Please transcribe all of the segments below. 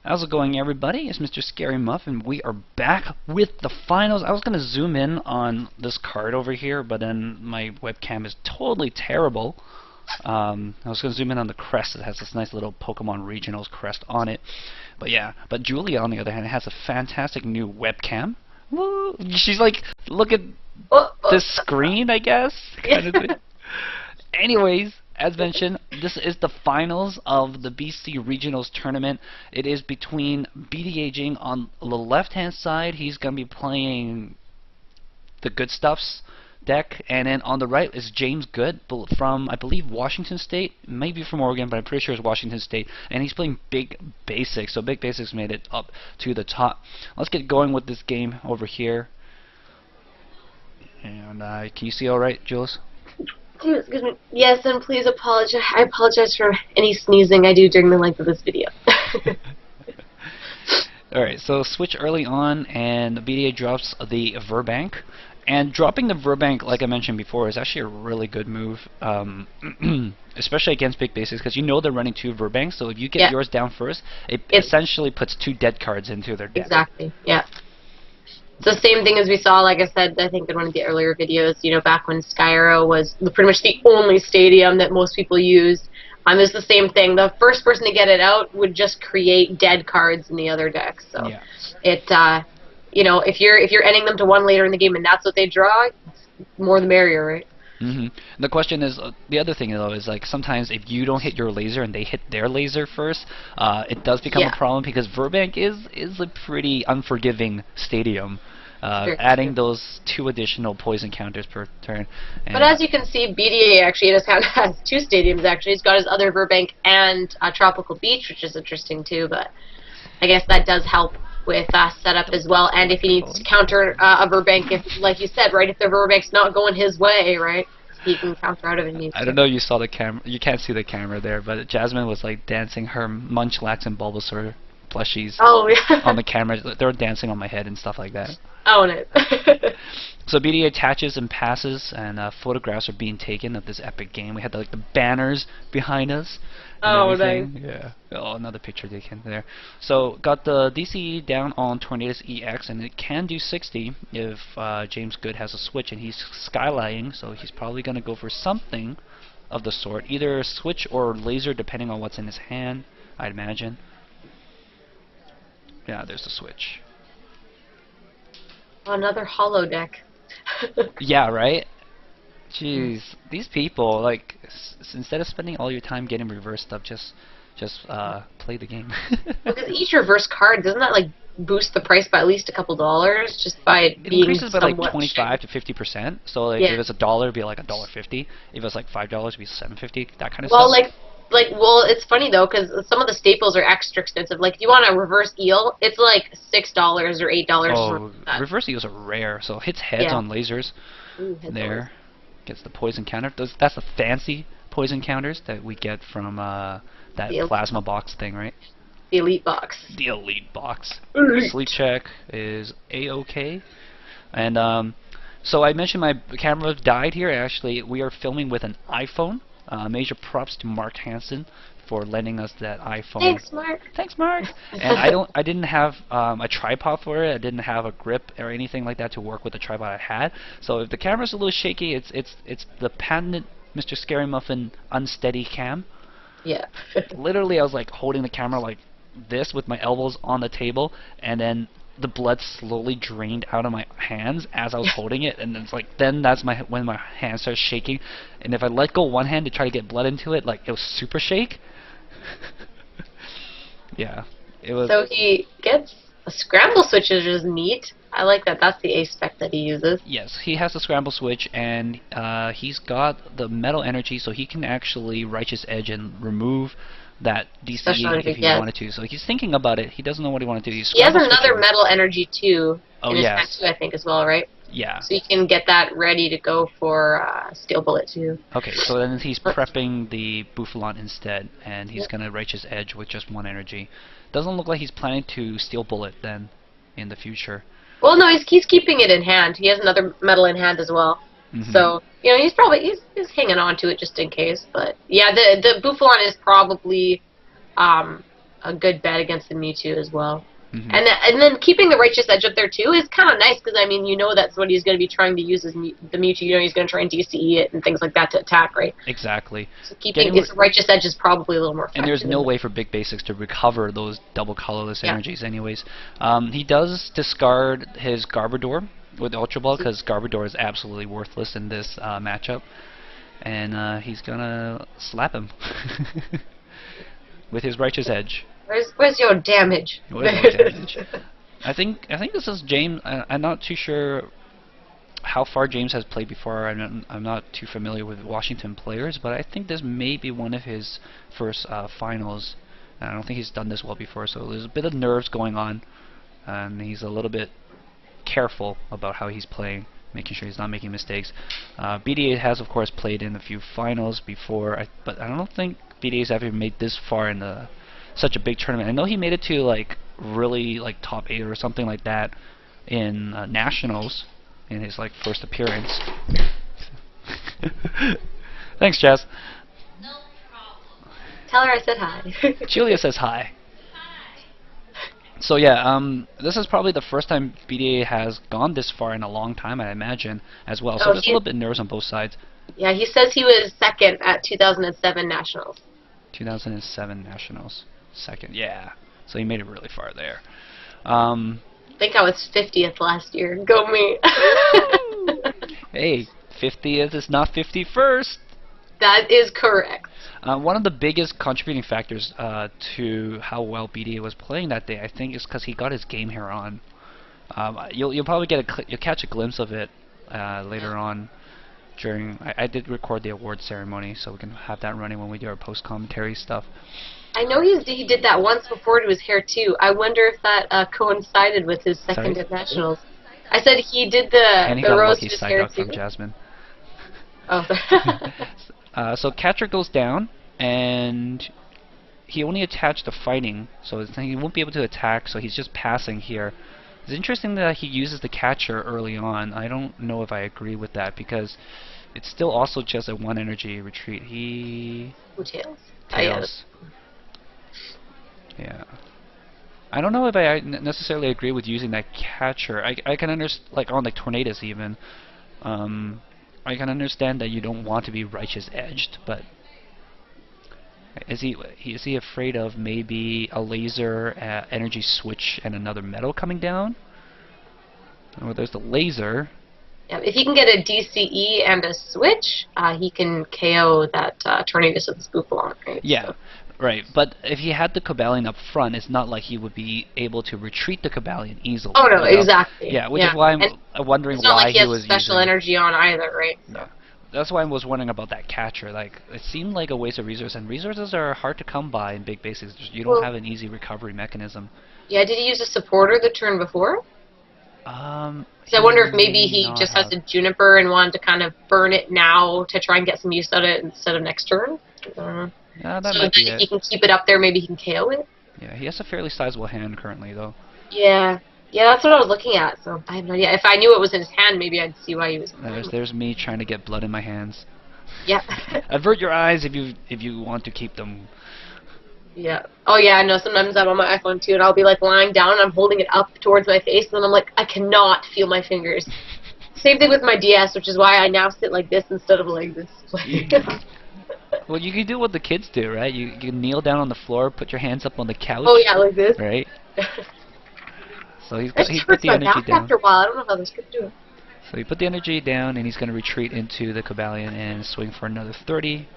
How's it going, everybody? It's MrScaryMuffin. We are back with the finals. I was going to zoom in on this card over here, but then my webcam is totally terrible. I was going to zoom in on the crest. It has this nice little Pokemon Regionals crest on it. But yeah, but Julia, on the other hand, has a fantastic new webcam. Woo! She's like, look at this screen, I guess. Kind of thing. Anyways, as mentioned, this is the finals of the BC Regionals tournament. It is between Bidier Jing on the left-hand side. He's going to be playing the Good Stuffs deck, and then on the right is James Good from, I believe, Washington State, maybe from Oregon, but I'm pretty sure it's Washington State, and he's playing Big Basics, so Big Basics made it up to the top. Let's get going with this game over here. And can you see all right, Jules? Excuse me. Yes, and please apologize. I apologize for any sneezing I do during the length of this video. Alright, so switch early on, and Beedee drops the Verbank. And dropping the Verbank, like I mentioned before, is actually a really good move, especially against Big Basics, because you know they're running 2 Verbanks, so if you get yours down first, it essentially puts 2 dead cards into their deck. Exactly, yeah. It's the same thing as we saw, like I said, I think in one of the earlier videos, you know, back when Skyro was pretty much the only stadium that most people used. It's the same thing. The first person to get it out would just create dead cards in the other decks. So it, you know, if you're ending them to 1 later in the game and that's what they draw, more the merrier, right? The question is, the other thing though is, like, sometimes if you don't hit your laser and they hit their laser first, it does become a problem, because Verbank is a pretty unforgiving stadium. Adding those 2 additional poison counters per turn. But as you can see, BDA actually has 2 stadiums actually. He's got his other Verbank and Tropical Beach, which is interesting too, but I guess that does help with setup as well. And if he needs to counter a Verbank, if, like you said, right, if the Verbank's not going his way, right, he can counter out of it. I don't know if you saw the camera. You can't see the camera there, but Jasmine was like dancing her Munchlax and Bulbasaur plushies on the camera. They were dancing on my head and stuff like that. Own it. So BDA attaches and passes, and photographs are being taken of this epic game. We had the banners behind us. Oh, nice. Yeah. Oh, another picture taken there. So got the DCE down on Tornadus EX, and it can do 60 if James Good has a switch, and he's skylighting, so he's probably going to go for something of the sort, either switch or laser, depending on what's in his hand, I'd imagine. Yeah, there's the switch. Another hollow deck. Yeah, right? Jeez, these people, like, instead of spending all your time getting reverse stuff, just play the game. Because each reverse card, doesn't that, like, boost the price by at least a couple dollars, just by it being increases by like 25 to 50%. So like if it's $1, it'd be like $1.50. If it's like $5, it'd be $7.50. That kind of stuff. Well, it's funny though, because some of the staples are extra expensive. Like, if you want a reverse eel, it's like $6 or $8. Oh, reverse eels are rare. So hits heads on lasers. Ooh, there. Gets the poison counter. That's the fancy poison counters that we get from that plasma box thing, right? The elite box. The elite box. Sleep check is A-OK. And so I mentioned my camera died here. Actually, we are filming with an iPhone. Major props to Mark Hansen for lending us that iPhone. Thanks, Mark. Thanks, Mark. And I didn't have a tripod for it. I didn't have a grip or anything like that to work with the tripod I had. So if the camera's a little shaky, it's the patented MrScaryMuffin unsteady cam. Yeah. Literally, I was like holding the camera like this with my elbows on the table, and then the blood slowly drained out of my hands as I was holding it, and it's like then that's when my hand starts shaking, and if I let go one hand to try to get blood into it, like it was super shake. Yeah, it was. So he gets a scramble switch, which is neat. I like that. That's the ace spec that he uses. Yes, he has the scramble switch, and he's got the metal energy, so he can actually Righteous Edge and remove that DCE if he wanted to. So he's thinking about it. He doesn't know what he wanted to do. He has another metal energy too in his tattoo, I think, as well, right? Yeah. So you can get that ready to go for Steel Bullet too. Okay, so then he's prepping the Bouffalon instead, and he's going to Righteous Edge with just 1 energy. Doesn't look like he's planning to Steel Bullet then in the future. Well, no, he's keeping it in hand. He has another metal in hand as well. So, you know, he's hanging on to it just in case. But yeah, the Bouffalon is probably a good bet against the Mewtwo as well. Mm-hmm. And then keeping the Righteous Edge up there too is kind of nice because I mean that's what he's going to be trying to use as the Mewtwo. He's going to try and DCE it and things like that to attack, right? Exactly. So keeping its Righteous Edge is probably a little more effective. And there's no way for big basics to recover those double colorless energies anyways. He does discard his Garbodor with Ultra Ball because Garbodor is absolutely worthless in this matchup. And he's going to slap him with his Righteous Edge. Where's your damage? Where's your damage? I think this is James. I'm not too sure how far James has played before. I'm not too familiar with Washington players, but I think this may be one of his first finals. I don't think he's done this well before, so there's a bit of nerves going on, and he's a little bit careful about how he's playing, making sure he's not making mistakes. Beedee has, of course, played in a few finals before, but I don't think Beedee's ever made this far in such a big tournament. I know he made it to like really like top 8 or something like that in nationals in his like first appearance. Thanks, Jess. No problem. Tell her I said hi. Julia says hi. So yeah, this is probably the first time Beedee has gone this far in a long time, I imagine, as well. So there's a little bit nerves on both sides. Yeah, he says he was second at 2007 nationals. 2007 nationals. Second, yeah. So he made it really far there. I think I was 50th last year. Go me. Hey, 50th is not 51st. That is correct. One of the biggest contributing factors to how well Beedee was playing that day, I think, is because he got his game hair on. You'll probably you'll catch a glimpse of it later on. I did record the award ceremony, so we can have that running when we do our post-commentary stuff. I know he did that once before to his hair too. I wonder if that coincided with his second at nationals. I said he did the rose to his hair too. From Jasmine. Oh. So catcher goes down, and he only attached to fighting, so he won't be able to attack. So he's just passing here. It's interesting that he uses the catcher early on. I don't know if I agree with that because it's still also just a 1 energy retreat. Tails. Tails. Yeah. I don't know if I necessarily agree with using that catcher. I can understand, like on the Tornadus even. I can understand that you don't want to be Righteous Edged, but is he afraid of maybe a laser, energy switch, and another metal coming down? Well, there's the laser. Yeah, if he can get a DCE and a switch, he can KO that Tornadus with the Spoofalon, right? Yeah. So. Right, but if he had the Cobalion up front, it's not like he would be able to retreat the Cobalion easily. Oh no, exactly. Yeah, which is why I'm wondering it's not why like he was special using energy on either, right? Yeah. That's why I was wondering about that catcher. Like, it seemed like a waste of resources, and resources are hard to come by in big basics. You don't have an easy recovery mechanism. Yeah, did he use a supporter the turn before? So I wonder if maybe he just has a Juniper and wanted to kind of burn it now to try and get some use out of it instead of next turn. That so might be if he can keep it up there, maybe he can KO it. Yeah, he has a fairly sizable hand currently, though. Yeah, that's what I was looking at. So I have no idea. If I knew it was in his hand, maybe I'd see why he was. There's me trying to get blood in my hands. Yeah. Avert your eyes if you want to keep them. Yeah. Oh yeah, I know. Sometimes I'm on my iPhone too, and I'll be like lying down, and I'm holding it up towards my face, and then I'm like, I cannot feel my fingers. Same thing with my DS, which is why I now sit like this instead of like this. Well, you can do what the kids do, right? You can kneel down on the floor, put your hands up on the couch. Oh yeah, like this. Right. So he put the energy down. After a while, I don't know how this could do it. So he put the energy down, and he's going to retreat into the Cobalion and swing for another 30,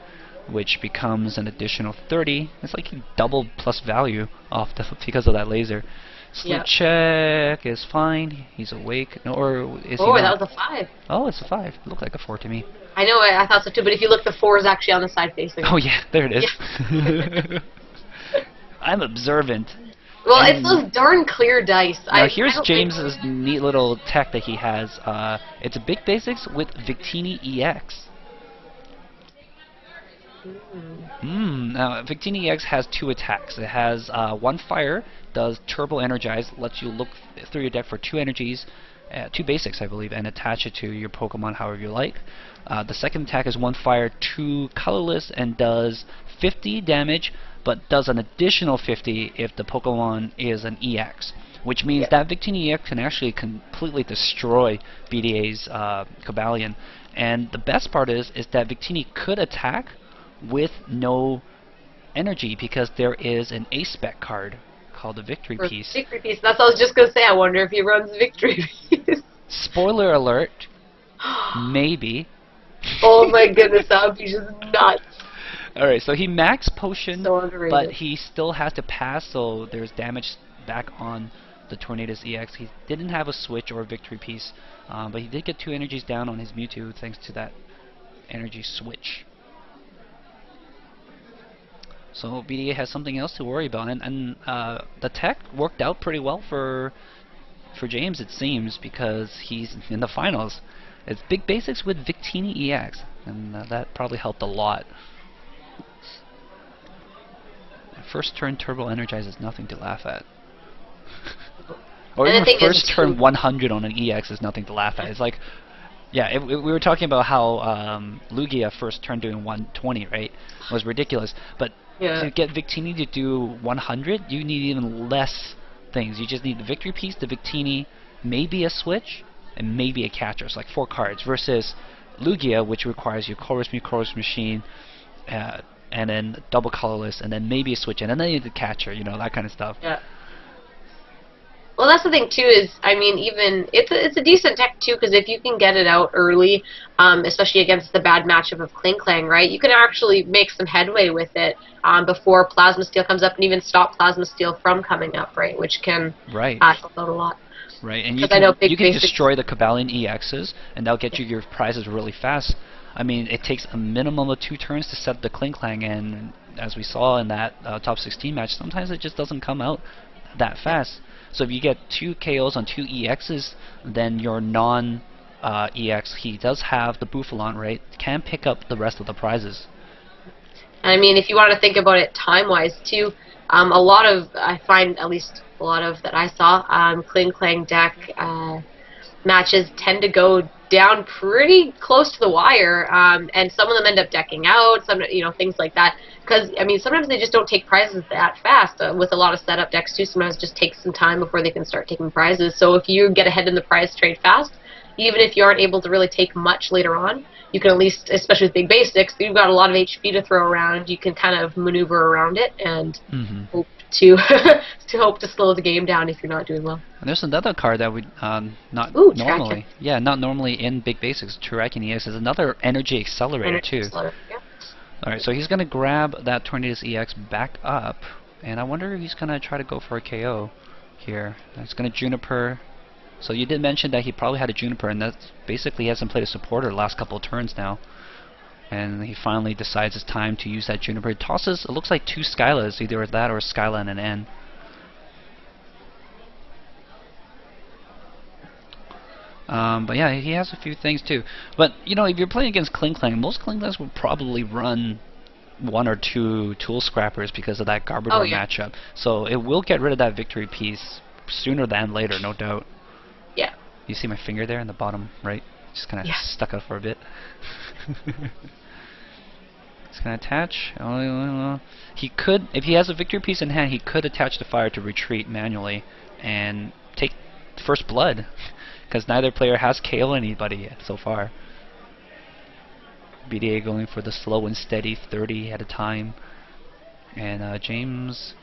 which becomes an additional 30. It's like he doubled plus value off because of that laser. Sleep check is fine. He's awake. No, or is he not? That was a 5. Oh, it's a 5. It looked like a 4 to me. I know, I thought so too, but if you look, the 4 is actually on the side facing. Oh yeah, there it is. Yeah. I'm observant. Well, it's those darn clear dice. Now here's James's neat little tech that he has. It's a big basics with Victini EX. Now Victini EX has 2 attacks. It has 1 fire, does turbo energize, lets you look through your deck for 2 energies, 2 basics I believe, and attach it to your Pokemon however you like. The second attack is 1 fire, 2 colorless, and does 50 damage, but does an additional 50 if the Pokemon is an EX. Which means that Victini EX can actually completely destroy Bidier's Cobalion. And the best part is that Victini could attack with no energy because there is an A-Spec card called the Victory Piece. Victory Piece. That's what I was just going to say. I wonder if he runs Victory Piece. Spoiler alert. Maybe. Oh my goodness, that would be just nuts. Alright, so he max potion, So underrated. but he still has to pass, so there's damage back on the Tornadus EX. He didn't have a switch or a Victory Piece, but he did get 2 energies down on his Mewtwo thanks to that energy switch. So Beedee has something else to worry about, and the tech worked out pretty well for James, it seems, because he's in the finals. It's big basics with Victini EX, and that probably helped a lot. First turn Turbo Energize is nothing to laugh at. Or even first turn 100 on an EX is nothing to laugh at. It's like, yeah, we were talking about how Lugia first turn doing 120, right? Was ridiculous. But to get Victini to do 100, you need even less things. You just need the Victory Piece, the Victini, maybe a switch, and maybe a catcher. It's like 4 cards versus Lugia, which requires your Chorus Machine, and then double colorless, and then maybe a switch, and then you need the catcher, you know, that kind of stuff. Yeah. Well, that's the thing too. Is I mean, even it's a decent deck too, because if you can get it out early, especially against the bad matchup of Kling, right? You can actually make some headway with it before Plasma Steel comes up, and even stop Plasma Steel from coming up, right? Which can help out a lot. Right, and you can destroy the Cobalion EXs, and that'll get you your prizes really fast. I mean, it takes a minimum of 2 turns to set the Kling, and as we saw in that top 16 match, sometimes it just doesn't come out that fast. So if you get 2 KOs on 2 EXs, then your non-EX, he does have the Bouffalon, right, can pick up the rest of the prizes. I mean, if you want to think about it time-wise, too, I find at least a lot of that I saw, Kling deck matches tend to go down pretty close to the wire, and some of them end up decking out, some, things like that. Because, I mean, sometimes they just don't take prizes that fast. With a lot of setup decks, too, sometimes it just takes some time before they can start taking prizes. So if you get ahead in the prize trade fast, even if you aren't able to really take much later on, you can at least, especially with big basics, you've got a lot of HP to throw around, you can kind of maneuver around it and hope to to slow the game down if you're not doing well. And there's another card that we not normally in big basics. Chirakin EX is another energy accelerator too. Alright, so he's gonna grab that Tornadus EX back up, and I wonder if he's gonna try to go for a KO here. He's gonna Juniper. So you did mention that he probably had a Juniper, and that's basically he hasn't played a supporter the last couple of turns now. And he finally decides it's time to use that Juniper. He tosses, it looks like 2 Skylas, either that or a Skyla and an N. But yeah, he has a few things too. But, if you're playing against Kling, most Klinglands will probably run 1 or 2 Tool Scrappers because of that Garbodor matchup. So it will get rid of that Victory Piece sooner than later, no doubt. Yeah. You see my finger there in the bottom right? Just kind of stuck out for a bit. It's going to attach. He could, if he has a Victory Piece in hand, he could attach the fire to retreat manually and take first blood, because neither player has KO anybody yet so far. Bidier going for the slow and steady 30 at a time, and James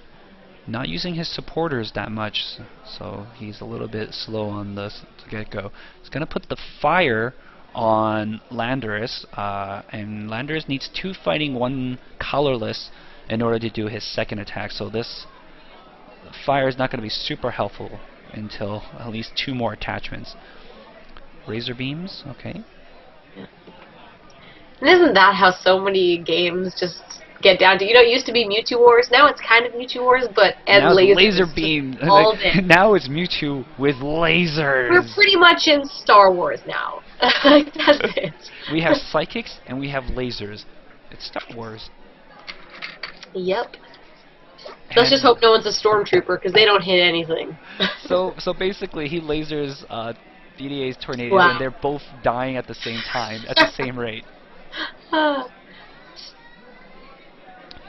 not using his supporters that much, so he's a little bit slow on the get-go. He's going to put the fire on Landorus, and Landorus needs 2 fighting, 1 colorless in order to do his second attack, so this fire is not going to be super helpful until at least 2 more attachments. Razor Beams, okay. And isn't that how so many games just get down to, it used to be Mewtwo Wars, now it's kind of Mewtwo Wars, but now it's laser beam. Now it's Mewtwo with lasers. We're pretty much in Star Wars now. That's it. We have psychics and we have lasers. It's Star Wars. Yep. Let's just hope no one's a stormtrooper, because they don't hit anything. so basically he lasers Bidier's Tornado, and they're both dying at the same time, at the same rate.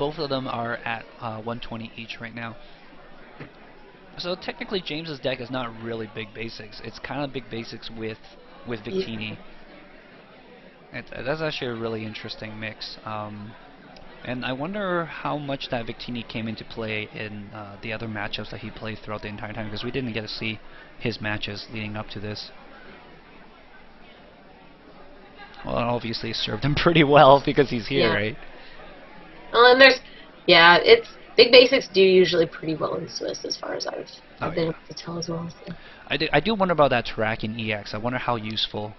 both of them are at 120 each right now. So technically, James's deck is not really big basics. It's kind of big basics with Victini. That's actually a really interesting mix. And I wonder how much that Victini came into play in the other matchups that he played throughout the entire time, because we didn't get to see his matches leading up to this. Well, it obviously served him pretty well because he's here, right? Well, and it's big basics do usually pretty well in Swiss, as far as I've been able to tell as well. So. I do wonder about that Terrakion EX. I wonder how useful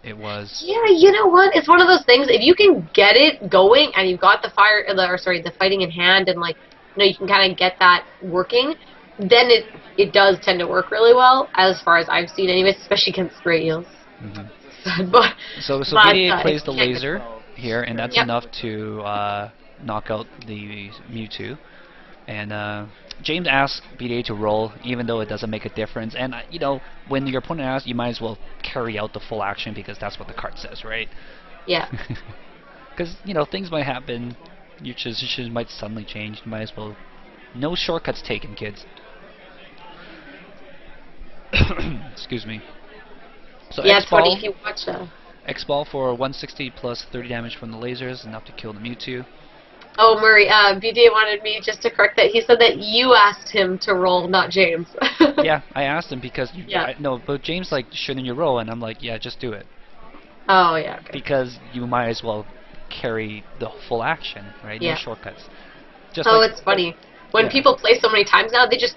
it was. Yeah, you know what? It's one of those things. If you can get it going and you've got the fighting in hand, and you can kind of get that working, then it does tend to work really well, as far as I've seen, anyways, especially against gray eels. So Bidier plays the laser here, and that's enough to knock out the Mewtwo. And James asks Bidier to roll, even though it doesn't make a difference. And when your opponent asks, you might as well carry out the full action, because that's what the card says, right? Yeah. Because things might happen, your position might suddenly change. You might as well. No shortcuts taken, kids. Excuse me. So yeah, it's funny if you watch X-Ball for 160 plus 30 damage from the lasers, enough to kill the Mewtwo. Oh, Murray, Beedee wanted me just to correct that. He said that you asked him to roll, not James. Yeah, I asked him because but James shouldn't you roll? And I'm like, yeah, just do it. Oh, yeah. Okay. Because you might as well carry the full action, right? No shortcuts. It's funny. When people play so many times now, they just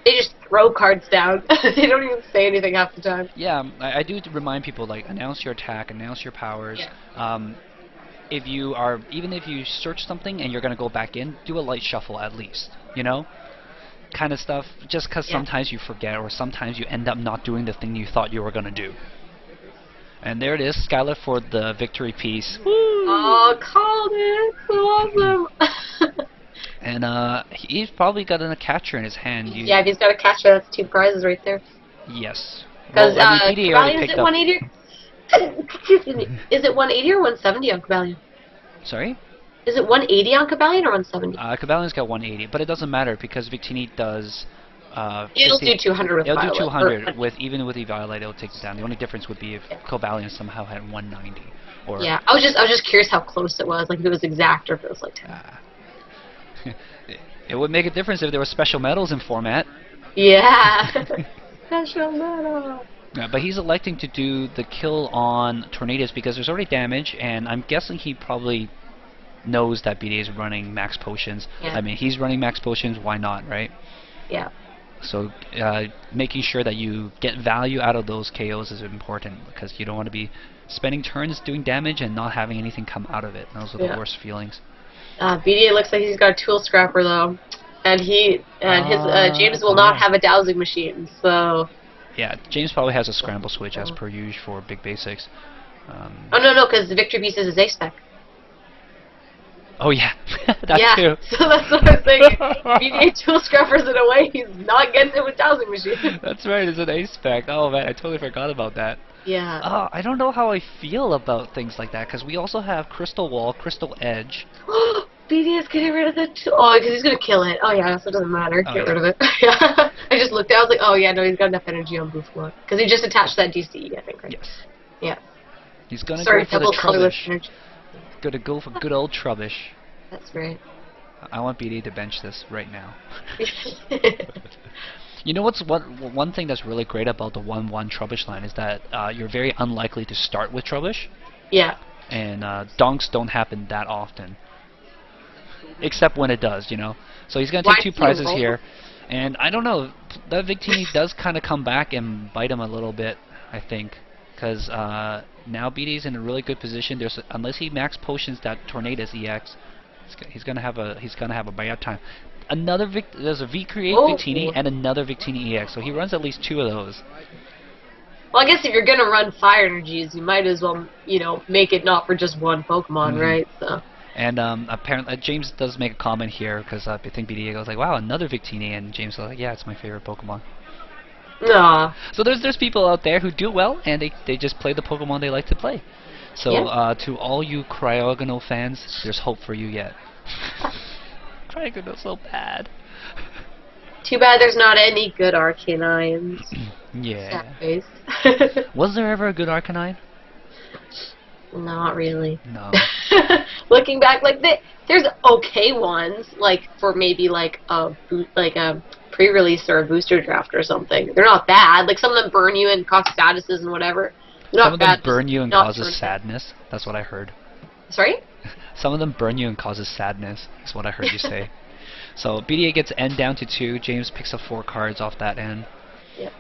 throw cards down. They don't even say anything half the time. Yeah, I do remind people, announce your attack, announce your powers. Yeah. Even if you search something and you're going to go back in, do a light shuffle at least, kind of stuff, just because sometimes you forget, or sometimes you end up not doing the thing you thought you were going to do. And there it is, Skylar for the victory piece. Woo! Oh, called it! So awesome! And he's probably got a catcher in his hand. Yeah, if he's got a catcher, that's 2 prizes right there. Yes. Because Beedee already picked is it up. 180? Excuse me. Is it 180 or 170 on Cobalion? Sorry? Is it 180 on Cobalion or 170? Cabalion's got 180, but it doesn't matter because Victini does. It'll do 200 with Violet. It'll do 200 even with Violet. It'll take it down. The only difference would be if Cobalion somehow had 190. Or yeah, I was just curious how close it was, if it was exact or if it was 10. It would make a difference if there were special medals in format. Yeah. Special medal. Yeah, but he's electing to do the kill on Tornadus because there's already damage, and I'm guessing he probably knows that Beedee is running max potions. Yeah. I mean, he's running max potions, why not, right? Yeah. So making sure that you get value out of those KOs is important, because you don't want to be spending turns doing damage and not having anything come out of it. Those are the worst feelings. Beedee looks like he's got a tool scrapper though, and his James will not have a dowsing machine, so. Yeah, James probably has a scramble switch as per usual for big basics. Oh no, because the victory piece is his ace spec. Oh yeah, that's true. So that's what I was thinking. Beedee tool scrappers in a way he's not getting it with dowsing machine. That's right, it's an ace spec. Oh man, I totally forgot about that. Yeah. I don't know how I feel about things like that, because we also have Crystal Wall, Crystal Edge. Beedee is getting rid of the because he's going to kill it. Oh yeah, so it doesn't matter. Get rid of it. I just looked at it, I was like, oh yeah, no, he's got enough energy on Bouffalant. Because he just attached that DCE, I think, right? Yes. Yeah. He's going to go for the Trubbish. Going to go for good old Trubbish. That's right. I want Beedee to bench this right now. You know one thing that's really great about the 1/1 Trubbish line is that you're very unlikely to start with Trubbish. Yeah. And donks don't happen that often. Except when it does, So he's going to take 2 prizes here. And I don't know, that Victini does kind of come back and bite him a little bit, I think. Because now Beedee's in a really good position. Unless he max potions that Tornadus EX, he's gonna have a bad time. There's a V-Create Victini and another Victini EX, so he runs at least 2 of those. Well, I guess if you're gonna run fire energies, you might as well, make it not for just one Pokemon, right? So. And apparently, James does make a comment here, because I think Beedee goes like, "Wow, another Victini," and James goes like, "Yeah, it's my favorite Pokemon." Aww. So there's people out there who do well, and they just play the Pokemon they like to play. So to all you Cryogonal fans, there's hope for you yet. trying to go so bad. Too bad there's not any good Arcanines. Yeah. Sad face. Was there ever a good Arcanine? Not really. No. Looking back, like there's okay ones, like for maybe like a pre-release or a booster draft or something. They're not bad. Like some of them burn you and cause statuses and whatever. They're Some not of them bad, burn you and not causes sadness. That's what I heard. Sorry? Some of them burn you and causes sadness. Is what I heard you say. So Bidier gets N down to 2. James picks up 4 cards off that N. Yep.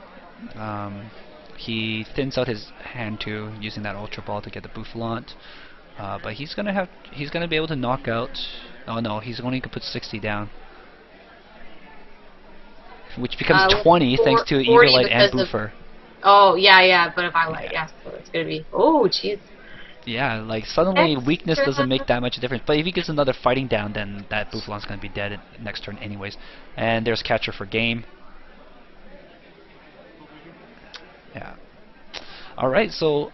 He thins out his hand too, using that Ultra Ball to get the Bouffalant. But he's gonna be able to knock out. Oh no, he's only gonna put 60 down, which becomes 20 thanks to Eagerlight and Boofer. Oh yeah, but if I light, yes, so it's gonna be. Oh jeez. Yeah, like suddenly Extra. weakness doesn't make that much difference. But if he gets another fighting down, then that Bouffalant's gonna be dead next turn anyways. And there's catcher for game. Yeah. Alright, so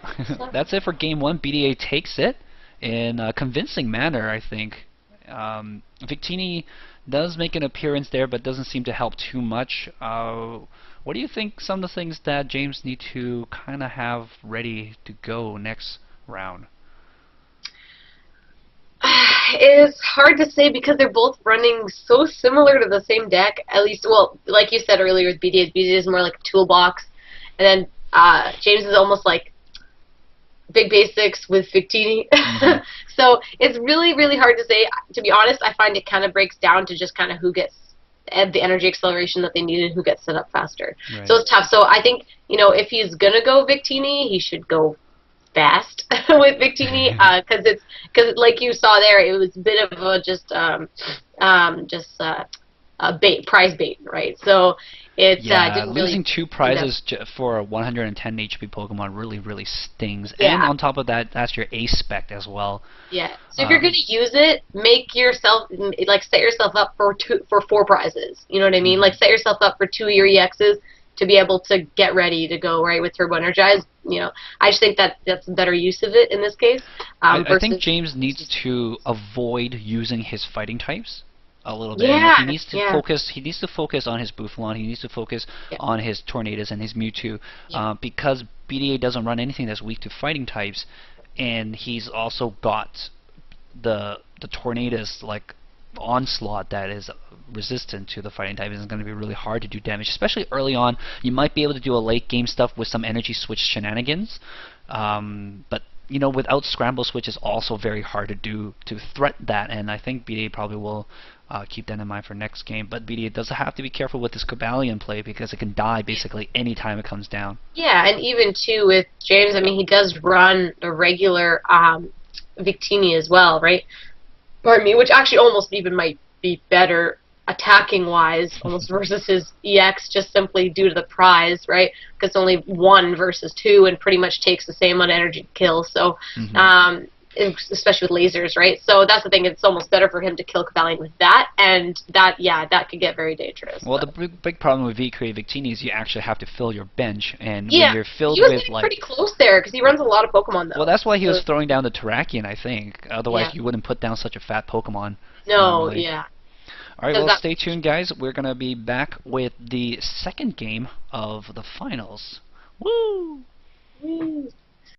that's it for game 1. BDA takes it in a convincing manner, I think. Victini does make an appearance there, but doesn't seem to help too much. What do you think some of the things that James need to kind of have ready to go next round? It's hard to say because they're both running so similar to the same deck. At least, well, like you said earlier with BDA is more like a toolbox. And then James is almost like big basics with Victini. Mm-hmm. So it's really, really hard to say. To be honest, I find it kind of breaks down to just kind of who gets the energy acceleration that they need and who gets set up faster. Right. So it's tough. So I think, if he's going to go Victini, he should go fast with Victini because like you saw there, it was a bit of a prize bait, right? So it didn't really losing 2 prizes for a 110 HP Pokemon really stings. Yeah. And on top of that, that's your ace spec as well. Yeah. So if you're going to use it, make yourself set yourself up for 4 prizes. You know what I mean? Like set yourself up for 2 of your EXs to be able to get ready to go right with Turbo Energize. I just think that's a better use of it in this case. I think James needs to avoid using his fighting types a little bit. Yeah, he needs to focus. He needs to focus on his Bouffalant. He needs to focus on his Tornadus and his Mewtwo, because BDA doesn't run anything that's weak to fighting types, and he's also got the Tornadus like onslaught that is resistant to the fighting type. Is going to be really hard to do damage, especially early on. You might be able to do a late game stuff with some energy switch shenanigans, but without scramble switch is also very hard to do to threat that, and I think BDA probably will keep that in mind for next game. But BDA does have to be careful with this Cobalion play because it can die basically any time it comes down. Yeah, and even too with James, I mean, he does run a regular Victini as well, right? Pardon me, which actually almost even might be better attacking wise almost versus his EX, just simply due to the prize, right? Because it's only 1 versus 2 and pretty much takes the same amount of energy to kill. So especially with lasers, right? So that's the thing, it's almost better for him to kill Cobalion with that, and that could get very dangerous. Well, the big problem with Victini is you actually have to fill your bench, and when you're filled he was with getting pretty close there because he runs a lot of Pokemon though. Well, that's why he was throwing down the Terrakion, I think. Otherwise, you wouldn't put down such a fat Pokemon. No, normally. Alright, well, stay tuned, guys. We're going to be back with the second game of the finals. Woo!